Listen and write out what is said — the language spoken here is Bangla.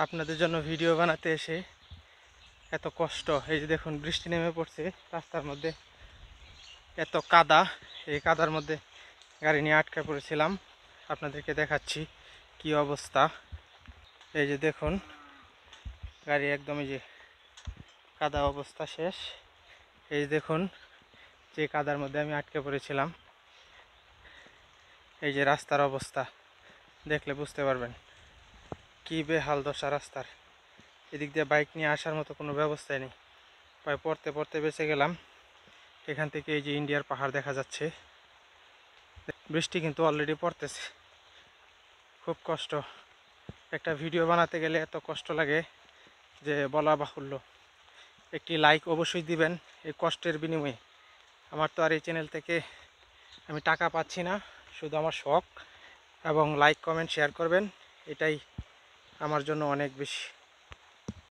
আপনাদের জন্য ভিডিও বানাতে এসে এত কষ্ট। এই যে দেখুন বৃষ্টি নেমে পড়ছে, রাস্তার মধ্যে এত কাদা। এই কাদার মধ্যে গাড়ি নিয়ে আটকে পড়েছিলাম। আপনাদেরকে দেখাচ্ছি কি অবস্থা। এই যে দেখুন গাড়ি একদম এই যে কাদা অবস্থা শেষ। এই যে দেখুন যে কাদার মধ্যে আমি আটকে পড়েছিলাম। এই যে রাস্তার অবস্থা দেখলে বুঝতে পারবেন কি বেহাল দশা রাস্তার। এদিক দিয়ে বাইক নিয়ে আসার মতো কোনো ব্যবস্থাই নেই। প্রায় পড়তে পড়তে বেঁচে গেলাম। এখান থেকে এই যে ইন্ডিয়ার পাহাড় দেখা যাচ্ছে। বৃষ্টি কিন্তু অলরেডি পড়তেছে, খুব কষ্ট। একটা ভিডিও বানাতে গেলে এত কষ্ট লাগে যে বলা বাহুল্য। একটি লাইক অবশ্যই দিবেন এই কষ্টের বিনিময়ে। আমার তো আর এই চ্যানেল থেকে আমি টাকা পাচ্ছি না, শুধু আমার শখ। এবং লাইক কমেন্ট শেয়ার করবেন, এটাই আমার জন্য অনেক বেশি।